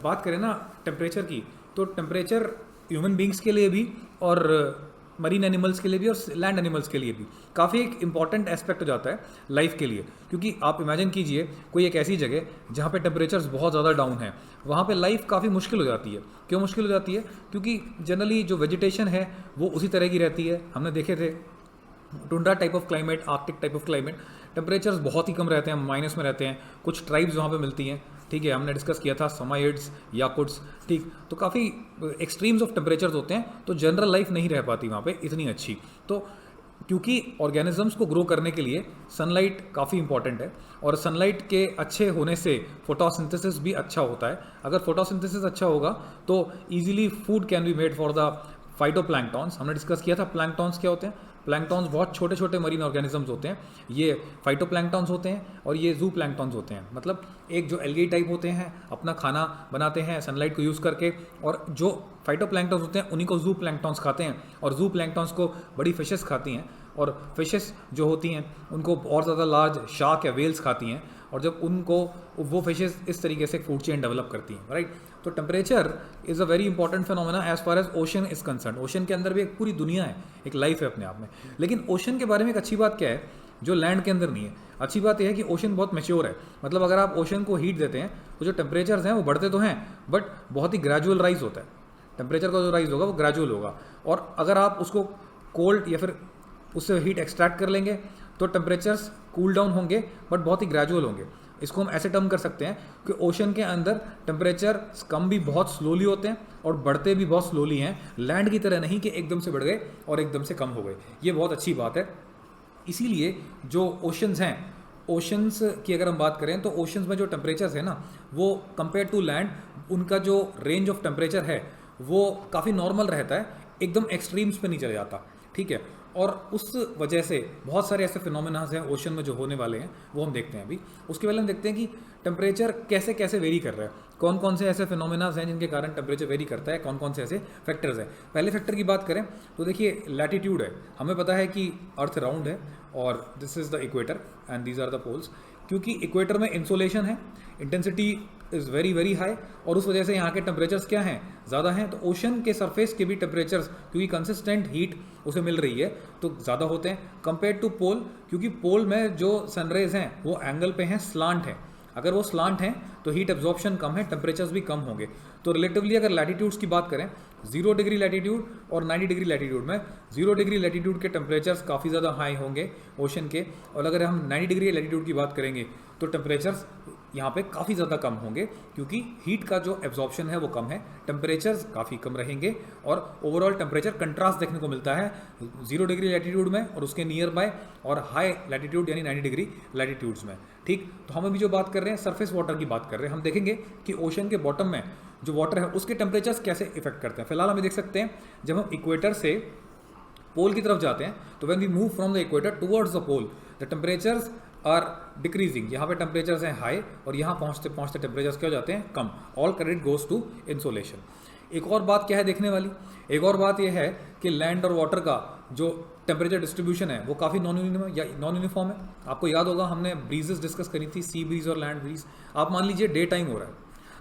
बात करें ना टेम्परेचर की, तो टेम्परेचर ह्यूमन बींग्स के लिए भी और मरीन एनिमल्स के लिए भी और लैंड एनिमल्स के लिए भी काफ़ी एक इंपॉर्टेंट एस्पेक्ट हो जाता है लाइफ के लिए। क्योंकि आप इमेजिन कीजिए कोई एक ऐसी जगह जहाँ पे टेम्परेचर्स बहुत ज़्यादा डाउन है, वहाँ पे लाइफ काफ़ी मुश्किल हो जाती है। क्यों मुश्किल हो जाती है? क्योंकि जनरली जो वेजिटेशन है वो उसी तरह की रहती है। हमने देखे थे tundra type of climate, Arctic type of climate, temperatures बहुत ही कम रहते हैं, माइनस में रहते हैं। कुछ ट्राइब्स वहाँ पे मिलती हैं, ठीक है, हमने डिस्कस किया था समाइड्स, याकुट्स, ठीक। तो काफ़ी एक्सट्रीम्स ऑफ टेम्परेचर्स होते हैं, तो जनरल लाइफ नहीं रह पाती वहाँ पे इतनी अच्छी। तो क्योंकि ऑर्गेनिजम्स को ग्रो करने के लिए सनलाइट काफ़ी इंपॉर्टेंट है, और सनलाइट के अच्छे होने से फोटोसिंथेसिस भी अच्छा होता है। अगर फोटोसिंथेसिस अच्छा होगा तो easily food can be made for the phytoplanktons. हमने डिस्कस किया था प्लैंक्टॉन्स क्या होते हैं। प्लैंक्टॉन्स बहुत छोटे छोटे मरीन ऑर्गेनिजम्स होते हैं, ये फाइटोप्लैंक्टॉन्स होते हैं और ये जू प्लैंक्टॉन्स होते हैं। मतलब एक जो एल्गी टाइप होते हैं अपना खाना बनाते हैं सनलाइट को यूज़ करके, और जो फाइटोप्लैंक्टॉन्स होते हैं उन्हीं को जू प्लैंक्टॉन्स खाते हैं, और जू प्लैंक्टॉन्स को बड़ी फिशेस खाती हैं, और फिशेस जो होती हैं उनको और ज़्यादा लार्ज शार्क या वेल्स खाती हैं, और जब उनको वो फिशेस इस तरीके से फूड चेन डेवलप करती हैं, राइट। तो temperature is a very important phenomena as far as ocean is concern. ओशन के अंदर भी एक पूरी दुनिया है, एक लाइफ है अपने आप में। लेकिन ओशन के बारे में एक अच्छी बात क्या है जो लैंड के अंदर नहीं है? अच्छी बात यह है कि ओशन बहुत मैच्योर है। मतलब अगर आप ओशन को हीट देते हैं तो जो टेम्परेचर्स हैं वो बढ़ते तो हैं, बट बहुत ही ग्रेजुअल राइज होता है। टेम्परेचर का जो राइज होगा वो ग्रेजुअल होगा, और अगर आप उसको कोल्ड या फिर उससे हीट एक्सट्रैक्ट कर लेंगे तो टेम्परेचर्स कूल डाउन होंगे, बट बहुत ही ग्रेजुअल होंगे। इसको हम ऐसे टर्म कर सकते हैं कि ओशन के अंदर टेम्परेचर कम भी बहुत स्लोली होते हैं और बढ़ते भी बहुत स्लोली हैं, लैंड की तरह नहीं कि एकदम से बढ़ गए और एकदम से कम हो गए। ये बहुत अच्छी बात है। इसीलिए जो ओशंस हैं, ओशंस की अगर हम बात करें तो ओशंस में जो टेम्परेचर्स है ना वो कंपेयर टू लैंड, उनका जो रेंज ऑफ टेम्परेचर है वो काफ़ी नॉर्मल रहता है, एकदम एक्सट्रीम्स पे नहीं चले जाता, ठीक है। और उस वजह से बहुत सारे ऐसे फिनोमेनास हैं ओशन में जो होने वाले हैं वो हम देखते हैं अभी। उसके पहले हम देखते हैं कि टेम्परेचर कैसे कैसे वेरी कर रहा है, कौन कौन से ऐसे फिनोमेनास हैं जिनके कारण टेम्परेचर वेरी करता है, कौन कौन से ऐसे फैक्टर्स हैं। पहले फैक्टर की बात करें तो देखिए लैटिट्यूड है। हमें पता है कि अर्थ राउंड है और this is the equator and these are the poles. क्योंकि इक्वेटर में इंसोलेशन है, intensity is very very high, और उस वजह से यहाँ के टेम्परेचर्स क्या हैं, ज़्यादा हैं। तो ओशन के सरफेस के भी टेम्परेचर्स क्योंकि कंसिस्टेंट हीट उसे मिल रही है तो ज़्यादा होते हैं कंपेयर टू पोल। क्योंकि पोल में जो सनरेज हैं वो एंगल पे हैं, स्लांट है। अगर वो स्लांट हैं तो हीट एब्जॉर्प्शन कम है, टेम्परेचर्स भी कम होंगे। तो रिलेटिवली अगर लैटिट्यूड्स की बात करें, 0 डिग्री लैटिट्यूड और 90 डिग्री लैटिट्यूड में 0 डिग्री लैटिट्यूड के टेम्परेचर्स काफ़ी ज़्यादा हाई होंगे ओशन के, और अगर हम 90 डिग्री लैटिट्यूड की बात करेंगे तो टेम्परेचर्स यहाँ पे काफ़ी ज़्यादा कम होंगे, क्योंकि हीट का जो एब्जॉर्प्शन है वो कम है, टेम्परेचर्स काफ़ी कम रहेंगे, और ओवरऑल टेम्परेचर कंट्रास्ट देखने को मिलता है 0 डिग्री लैटिट्यूड में और उसके नियर बाय, और हाई लैटिट्यूड यानी 90 डिग्री लैटिट्यूड्स में, ठीक। तो हम अभी जो बात कर रहे हैं सरफेस वाटर की बात कर रहे हैं। हम देखेंगे कि ओशन के बॉटम में जो वाटर है उसके टेम्परेचर्स कैसे इफेक्ट करते हैं। फिलहाल हम देख सकते हैं जब हम इक्वेटर से पोल की तरफ जाते हैं तो when we move from the equator towards the pole the temperatures are decreasing. यहाँ पे टेम्परेचर्स हैं हाई और यहाँ पहुँचते पहुँचते टेम्परेचर्स क्या हो जाते हैं, कम। All credit goes to insolation. एक और बात क्या है देखने वाली, एक और बात यह है कि लैंड और वाटर का जो टेम्परेचर डिस्ट्रीब्यूशन है वो काफ़ी नॉन यूनिफॉर्म है। आपको याद होगा हमने ब्रीजेस डिस्कस करी थी, सी ब्रीज और लैंड ब्रीज। आप मान लीजिए डे टाइम हो रहा है,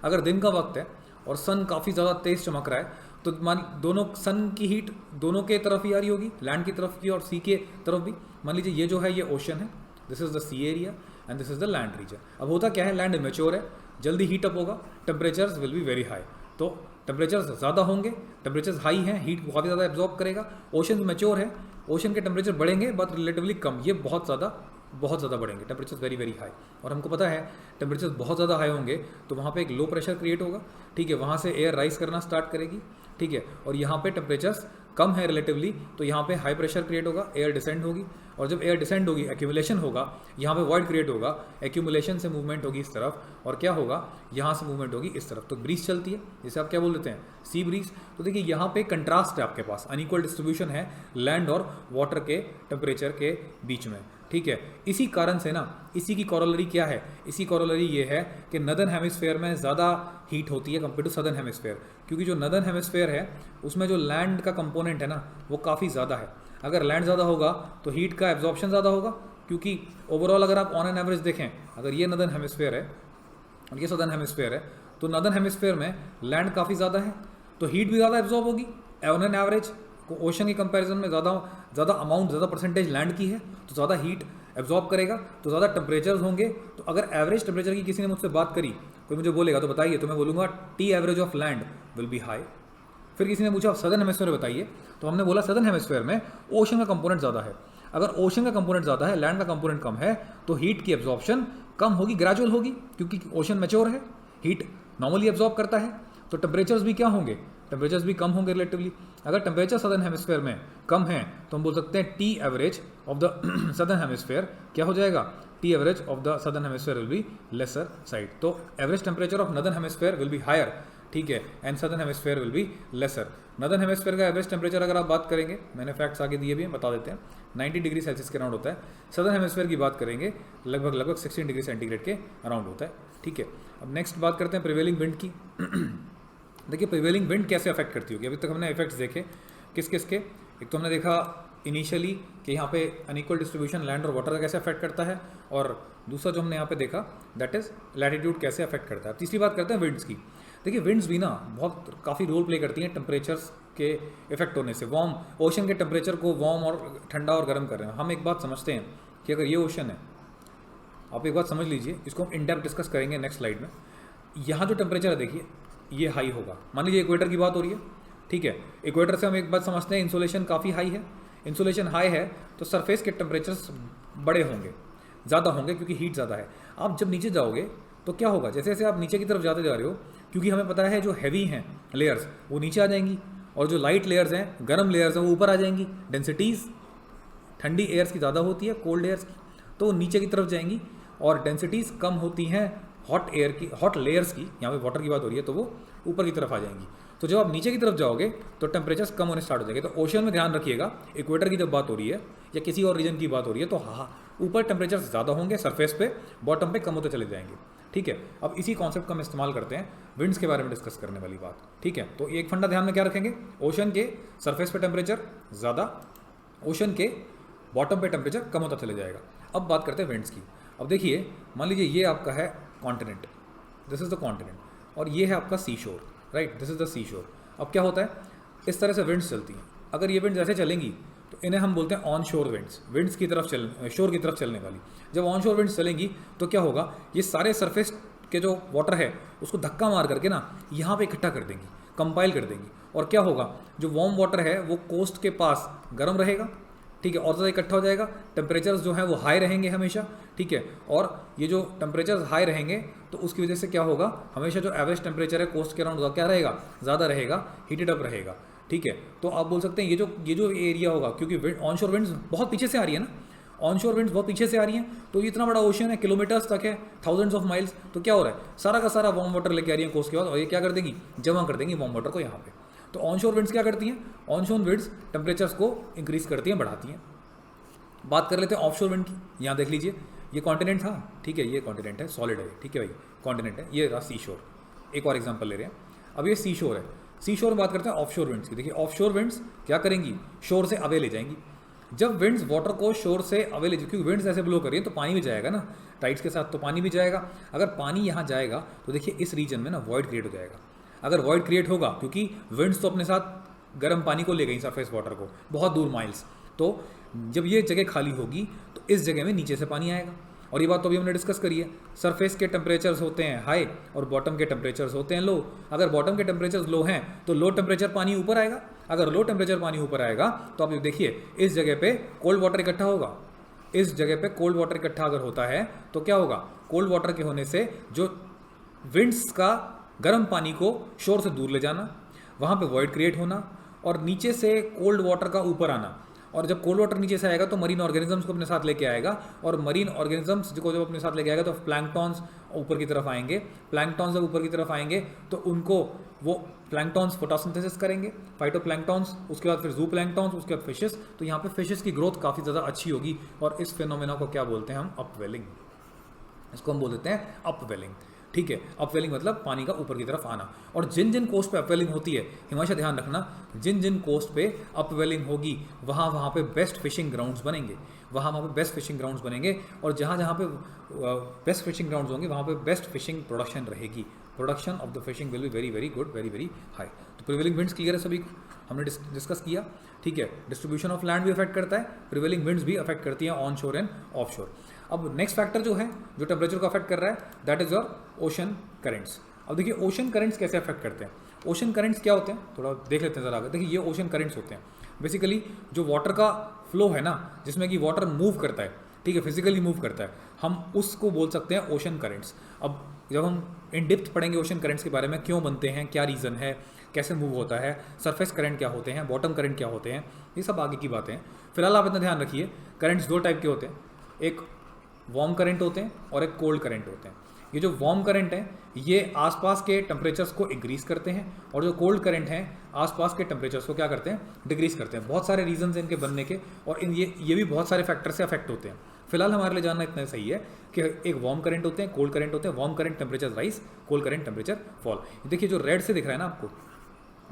अगर दिन का वक्त है और सन काफ़ी ज़्यादा तेज़ चमक रहा है तो मान दोनों सन की हीट दोनों के तरफ ही आ रही होगी, लैंड की तरफ की और सी के तरफ भी। मान लीजिए ये जो है ये ओशन है, this is the sea area and this is the land region. अब होता क्या है, लैंड इमेच्योर है, जल्दी हीट अप होगा, temperatures will be very high. तो टेम्परेचर्स ज़्यादा होंगे, टेम्परेचर्स हाई हैं, हीट काफ़ी ज़्यादा एब्जॉर्ब करेगा। ओशन मैच्योर है, ओशन के टेम्परेचर बढ़ेंगे बट रिलेटिवली कम, ये बहुत ज़्यादा बढ़ेंगे, टेम्परेचर वेरी वेरी हाई। और हमको पता है टेम्परेचर बहुत ज़्यादा हाई होंगे तो वहाँ पे एक लो प्रेशर क्रिएट होगा, ठीक है, वहाँ से एयर राइज करना स्टार्ट करेगी, ठीक है, और यहाँ पे टेम्परेचर्स कम है रिलेटिवली तो यहाँ पे हाई प्रेशर क्रिएट होगा, एयर डिसेंड होगी, और जब एयर डिसेंड होगी एक्यूमुलेशन होगा, यहाँ पे वॉइड क्रिएट होगा, एक्यूमुलेशन से मूवमेंट होगी इस तरफ, और क्या होगा, यहाँ से मूवमेंट होगी इस तरफ, तो ब्रीज चलती है, जिसे आप क्या बोल देते हैं, सी ब्रीज। तो देखिए यहाँ पे कंट्रास्ट है, आपके पास अनइक्वल डिस्ट्रीब्यूशन है लैंड और वाटर के टेम्परेचर के बीच में, ठीक है। इसी कारण से ना, इसी की कॉरोलरी क्या है, इसी कॉरोलरी ये है कि नदर्न हेमिस्फेयर में ज़्यादा हीट होती है कंपेयर टू सदर्न हेमिस्फेयर, क्योंकि जो नदर्न हेमिस्फेयर है उसमें जो लैंड का कंपोनेंट है ना वो काफ़ी ज़्यादा है। अगर लैंड ज़्यादा होगा तो हीट का एब्जॉर्प्शन ज़्यादा होगा, क्योंकि ओवरऑल अगर आप ऑन एन एवरेज देखें, अगर ये नदर्न हेमिस्फेयर है और ये सदर्न हेमिस्फेयर है, तो नॉर्दर्न हेमिस्फेयर में लैंड काफ़ी ज़्यादा है तो हीट भी ज़्यादा एब्जॉर्ब होगी ऑन एन एवरेज। ओशन के कंपैरिजन में ज़्यादा अमाउंट, ज़्यादा परसेंटेज लैंड की है तो ज़्यादा हीट एब्जॉर्ब करेगा, तो ज़्यादा टेम्परेचर होंगे। तो अगर एवरेज टेम्परेचर की किसी ने मुझसे बात करी, कोई मुझे बोलेगा तो बताइए, तो मैं बोलूँगा T average of land will be high. फिर किसी ने पूछा सदर्न हेमिस्फेयर बताइए, तो हमने बोला सदर्न हेमिस्फेयर में ओशन का कंपोनेंट ज़्यादा है। अगर ओशन का कंपोनेंट ज़्यादा है, लैंड का कंपोनेंट कम है, तो हीट की एब्जॉर्प्शन कम होगी, ग्रेजुअल होगी, क्योंकि ओशन मैच्योर है, हीट नॉर्मली एब्जॉर्ब करता है। तो टेम्परेचर्स भी क्या होंगे, टेम्परेचर्स भी कम होंगे रिलेटिवली। अगर टेम्परेचर सदर्न हेमिस्फेयर में कम है तो हम बोल सकते हैं T average of the southern hemisphere क्या हो जाएगा, T average of the southern hemisphere will be lesser side. तो average temperature of northern hemisphere will be higher, ठीक है, and southern hemisphere will be lesser. Northern hemisphere का average temperature अगर आप बात करेंगे, मैंने फैक्ट्स आगे दिए भी हैं, बता देते हैं, 90 डिग्री सेल्सियस के अराउंड होता है। सदर्न हेमिस्फेयर की बात करेंगे लगभग 16 डिग्री सेंटीग्रेड के अराउंड होता है, ठीक है। अब नेक्स्ट बात करते हैं प्रिवेलिंग विंड की। देखिए प्रिवेलिंग विंड कैसे अफेक्ट करती होगी। अभी तक हमने इफेक्ट्स देखे किस किस के। एक तो हमने देखा इनिशियली कि यहाँ पे अनइक्वल डिस्ट्रीब्यूशन लैंड और वाटर का कैसे अफेक्ट करता है, और दूसरा जो हमने यहाँ पे देखा दैट इज लैटिट्यूड कैसे अफेक्ट करता है। तीसरी बात करते हैं विंड्स की। देखिए विंड्स भी ना बहुत काफ़ी रोल प्ले करती हैं टेम्परेचर्स के इफेक्ट होने से। वार्म ओशन के टेम्परेचर को वार्म और ठंडा और गर्म कर रहे हैं। हम एक बात समझते हैं कि अगर ये ओशन है, आप एक बात समझ लीजिए, इसको हम इन डेप्थ डिस्कस करेंगे नेक्स्ट स्लाइड में। यहाँ जो टेम्परेचर है देखिए ये हाई होगा, मान लीजिए इक्वेटर की बात हो रही है, ठीक है। इक्वेटर से हम एक बात समझते हैं, इंसोलेशन काफ़ी हाई है। इंसोलेशन हाई है तो सरफेस के टेम्परेचर्स बड़े होंगे, ज़्यादा होंगे, क्योंकि हीट ज़्यादा है। आप जब नीचे जाओगे तो क्या होगा, जैसे जैसे आप नीचे की तरफ जाते जा रहे हो, क्योंकि हमें पता है जो हैवी हैं लेयर्स वो नीचे आ जाएंगी, और जो लाइट लेयर्स हैं, गर्म लेयर्स हैं, वो ऊपर आ जाएंगी। डेंसिटीज़ ठंडी एयर्स की ज़्यादा होती है, कोल्ड एयर्स की तो नीचे की तरफ जाएंगी, और डेंसिटीज़ कम होती हैं हॉट एयर की, हॉट लेयर्स की, यहाँ पे वाटर की बात हो रही है, तो वो ऊपर की तरफ आ जाएंगी। तो जब आप नीचे की तरफ जाओगे तो टेम्परेचर्स कम होने स्टार्ट हो जाएंगे। तो ओशन में ध्यान रखिएगा, इक्वेटर की जब बात हो रही है या किसी और रीजन की बात हो रही है, तो हाँ ऊपर टेम्परेचर्स ज़्यादा होंगे सरफेस पे, बॉटम पे कम होते चले जाएंगे, ठीक है। अब इसी कॉन्सेप्ट का हम इस्तेमाल करते हैं विंड्स के बारे में डिस्कस करने वाली बात, ठीक है। तो एक फंडा ध्यान में क्या रखेंगे, ओशन के सरफेस पे टेम्परेचर ज़्यादा, ओशन के बॉटम पे टेम्परेचर कम होता चले जाएगा। अब बात करते हैं विंड्स की। अब देखिए मान लीजिए ये आपका है continent, this is the continent, और ये है आपका सी शोर, राइट, दिस इज द सी शोर। अब क्या होता है, इस तरह से विंड्स चलती हैं। अगर ये विंड्स ऐसे चलेंगी तो इन्हें हम बोलते हैं ऑन शोर विंड्स, विंड्स की तरफ शोर की तरफ चलने वाली। जब ऑन शोर विंड्स चलेंगी तो क्या होगा, ये सारे सरफेस के जो वाटर है उसको धक्का मार करके ना यहाँ पे इकट्ठा कर देंगी, कंपाइल कर देंगी, और क्या होगा, जो वार्म वाटर है वो कोस्ट के पास गर्म रहेगा, ठीक है, और ज़्यादा इकट्ठा हो जाएगा। टेम्परेचर्स जो हैं वो हाई रहेंगे हमेशा, ठीक है, और ये जो टेम्परेचर्स हाई रहेंगे तो उसकी वजह से क्या होगा, हमेशा जो एवरेज टेम्परेचर है कोस्ट के अराउंड क्या रहेगा, ज़्यादा रहेगा, हीटेड अप रहेगा, ठीक है। तो आप बोल सकते हैं ये जो एरिया होगा, क्योंकि ऑन शोर विंड्स बहुत पीछे से आ रही है ना, ऑन शोर विंड्स बहुत पीछे से आ रही हैं, तो ये इतना बड़ा ओशन है, किलोमीटर्स तक है, थाउजेंड्स ऑफ माइल्स, तो क्या हो रहा है, सारा का सारा वार्म वाटर लेके आ रही है कोस्ट के बाद, और ये क्या कर देंगी, जमा कर देंगी वार्म वाटर को यहाँ पे। तो ऑन शोर विंड्स क्या करती हैं, ऑन शोर विंड्स टेम्परेचर्स को इंक्रीज करती हैं, बढ़ाती हैं। बात कर लेते हैं ऑफ शोर विंड की। यहाँ देख लीजिए ये कॉन्टिनेंट था, ठीक है, ये कॉन्टिनेंट है, सॉलिड है, ठीक है भाई, कॉन्टिनेंट है, ये रहा सी शोर। एक और एग्जांपल ले रहे हैं, अब ये सी शोर है। सी शोर में बात करते हैं ऑफ शोर विंड्स की। देखिए ऑफ शोर विंड्स क्या करेंगी, शोर से अवे ले जाएंगी। जब विंड्स वाटर को शोर से अवे ले, क्योंकि विंड्स ऐसे ब्लो कर रही है तो पानी भी जाएगा ना, टाइड्स के साथ, तो पानी भी जाएगा। अगर पानी यहाँ जाएगा तो देखिए इस रीजन में ना वॉइड क्रिएट हो जाएगा। अगर वॉइड क्रिएट होगा, क्योंकि विंड्स तो अपने साथ गर्म पानी को ले गई सरफेस वाटर को बहुत दूर माइल्स, तो जब ये जगह खाली होगी तो इस जगह में नीचे से पानी आएगा। और ये बात तो अभी हमने डिस्कस करी है, सरफेस के टेम्परेचर्स होते हैं हाई और बॉटम के टेम्परेचर्स होते हैं लो। अगर बॉटम के टेम्परेचर्स लो हैं तो लो टेम्परेचर पानी ऊपर आएगा, अगर लो टेम्परेचर पानी ऊपर आएगा तो आप ये देखिए इस जगह पे कोल्ड वाटर इकट्ठा होगा। इस जगह पे कोल्ड वाटर इकट्ठा अगर होता है तो क्या होगा, कोल्ड वाटर के होने से जो विंड्स का गर्म पानी को शोर से दूर ले जाना, वहाँ पे वॉइड क्रिएट होना, और नीचे से कोल्ड वाटर का ऊपर आना। और जब कोल्ड वाटर नीचे से आएगा तो मरीन ऑर्गेनिजम्स को अपने साथ लेके आएगा, और मरीन ऑर्गेनिजम्स को जब अपने साथ लेके आएगा तो प्लैंक्टॉन्स ऊपर की तरफ आएंगे। प्लैंक्टॉन्स जब ऊपर की तरफ आएंगे तो उनको वो प्लैंक्टॉन्स फोटोसिंथेसिस करेंगे, फाइटोप्लैंक्टॉन्स, उसके बाद फिर जू प्लैंक्टॉन्स, उसके बाद फिशेस। तो यहाँ पे फिशेस की ग्रोथ काफ़ी ज़्यादा अच्छी होगी, और इस फिनोमेना को क्या बोलते हैं हम, अपवेलिंग। इसको हम बोल देते हैं अपवेलिंग, ठीक है। अपवेलिंग मतलब पानी का ऊपर की तरफ आना। और जिन जिन कोस्ट पे अपवेलिंग होती है, हमेशा ध्यान रखना, जिन जिन कोस्ट पे अपवेलिंग होगी वहाँ पे बेस्ट फिशिंग ग्राउंड्स बनेंगे, वहाँ पे बेस्ट फिशिंग ग्राउंड्स बनेंगे, और जहाँ पे बेस्ट फिशिंग ग्राउंड्स होंगे वहाँ पे बेस्ट फिशिंग प्रोडक्शन रहेगी। Production of the fishing will be very very good, very very high. तो प्रिवेलिंग विंड्स क्लियर है सभी को, हमने डिस्कस किया, ठीक है। डिस्ट्रीब्यूशन ऑफ लैंड भी अफेक्ट करता है, प्रिवेलिंग विंड्स भी अफेक्ट करती हैं ऑन शोर एंड ऑफ शोर। अब नेक्स्ट फैक्टर जो है जो टेम्परेचर को अफेक्ट कर रहा है that is your ocean currents. अब देखिए ओशन करेंट्स कैसे अफेक्ट करते हैं। ओशन करेंट्स क्या होते हैं थोड़ा देख लेते हैं ज़रा आगे। देखिए ये ओशन करेंट्स होते हैं बेसिकली जो वाटर का फ्लो है ना, जिसमें कि वाटर मूव करता है, ठीक है, फिजिकली मूव करता है, हम उसको बोल सकते हैं ओशन करेंट्स। अब जब हम इन डेप्थ पढ़ेंगे ओशन करेंट्स के बारे में, क्यों बनते हैं, क्या रीज़न है, कैसे मूव होता है, सरफेस करंट क्या होते हैं, बॉटम करंट क्या होते हैं, ये सब आगे की बातें हैं। फिलहाल आप इतना ध्यान रखिए करंट्स दो टाइप के होते हैं, एक वार्म करंट होते हैं और एक कोल्ड करंट होते हैं। ये जो वार्म करंट है ये आसपास के टेम्परेचर्स को इंक्रीज़ करते हैं और जो कोल्ड करंट हैं आसपास के टेम्परेचर्स को क्या करते हैं, डिक्रीज़ करते हैं। बहुत सारे रीजंस हैं इनके बनने के और ये भी बहुत सारे फैक्टर से अफेक्ट होते हैं। फिलहाल हमारे लिए जानना इतना सही है कि एक वार्म करंट होते हैं, कोल्ड करंट होते हैं। Warm current temperature rise, cold current temperature fall. देखिए जो रेड से दिख रहा है ना आपको,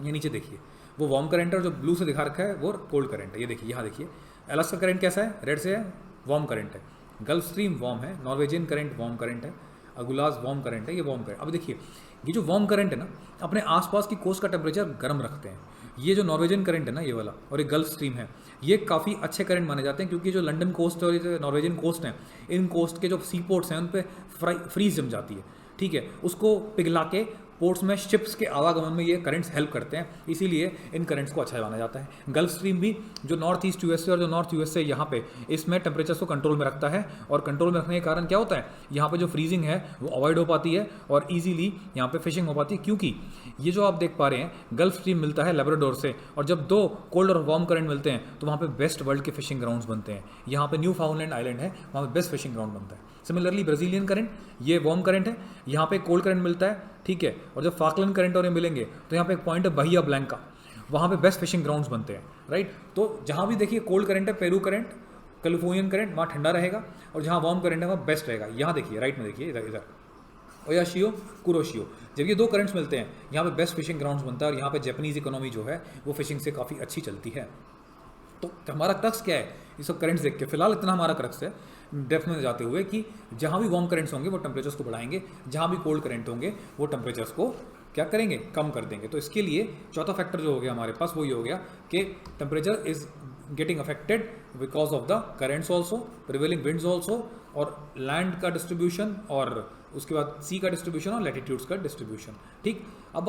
ये नीचे देखिए वो वार्म करंट है और जो ब्लू से दिखा रखा है वो कोल्ड करंट है। ये देखिए यहाँ देखिए अलास्का करंट कैसा है, रेड से है, वार्म करंट है। गल्फ स्ट्रीम वार्म है, नॉर्वेजियन करंट वार्म करंट है, अगुलास वार्म करंट है, ये वार्म करंट। अब देखिए ये जो वार्म करंट है ना अपने आसपास की कोस्ट का टेम्परेचर गर्म रखते हैं। ये जो नॉर्वेजियन करंट है ना ये वाला और ये गल्फ स्ट्रीम है, ये काफ़ी अच्छे करंट माने जाते हैं क्योंकि जो लंदन कोस्ट और जो नॉर्वेजियन कोस्ट हैं, इन कोस्ट के जो सी पोर्ट्स हैं उन पर फ्रीज जम जाती है, ठीक है, उसको पिघला के पोर्ट्स में शिप्स के आवागमन में ये करंट्स हेल्प करते हैं, इसीलिए इन करंट्स को अच्छा माना जाता है। गल्फ स्ट्रीम भी जो नॉर्थ ईस्ट यूएसए और जो नॉर्थ यूएसए यहाँ पे इसमें टेम्परेचर्स को कंट्रोल में रखता है और कंट्रोल में रखने के कारण क्या होता है, यहाँ पे जो फ्रीजिंग है वो अवॉइड हो पाती है और ईजिली यहाँ पे फिशिंग हो पाती है। क्योंकि ये जो आप देख पा रहे हैं गल्फ स्ट्रीम मिलता है लेब्राडोर से, और जब दो कोल्ड और वार्म करंट मिलते हैं तो वहाँ पे बेस्ट वर्ल्ड के फिशिंग ग्राउंड्स बनते हैं। यहाँ पे न्यू फाउंडलैंड आइलैंड है, वहाँ पे बेस्ट फिशिंग ग्राउंड बनता है। सिमिलरली ब्राजीलियन करंट ये वार्म करंट है, यहाँ पे कोल्ड करंट मिलता है, ठीक है, और जब फाकलैंड करंट और ये मिलेंगे तो यहाँ पे एक पॉइंट है बहिया ब्लैंका, वहाँ पे बेस्ट फिशिंग ग्राउंड्स बनते हैं, राइट। तो जहाँ भी देखिए कोल्ड करंट है, पेरू करंट, कैलिफोर्नियन करंट, वहाँ ठंडा रहेगा, और जहाँ वार्म करंट है वहाँ बेस्ट रहेगा। यहाँ देखिए राइट में देखिए इधर इधर ओयाशियो कुरोशियो, जब ये दो करंट्स मिलते हैं यहाँ पे बेस्ट फिशिंग ग्राउंड्स बनता है और यहाँ पे जापानीज इकोनॉमी जो है वो फिशिंग से काफ़ी अच्छी चलती है। तो हमारा क्रक्स क्या है ये सब करंट्स देख के, फिलहाल इतना हमारा क्रक्स है डेप्थ में जाते हुए कि जहाँ भी वार्म करंट्स होंगे वो टेम्परेचर्स को बढ़ाएंगे, जहाँ भी कोल्ड करंट होंगे वो टेम्परेचर्स को क्या करेंगे, कम कर देंगे। तो इसके लिए चौथा फैक्टर जो हो गया हमारे पास वो ये हो गया कि temperature is getting affected because of the currents also, prevailing winds also, और लैंड का डिस्ट्रीब्यूशन और उसके बाद सी का डिस्ट्रीब्यूशन और लैटिट्यूड्स का डिस्ट्रीब्यूशन, ठीक। अब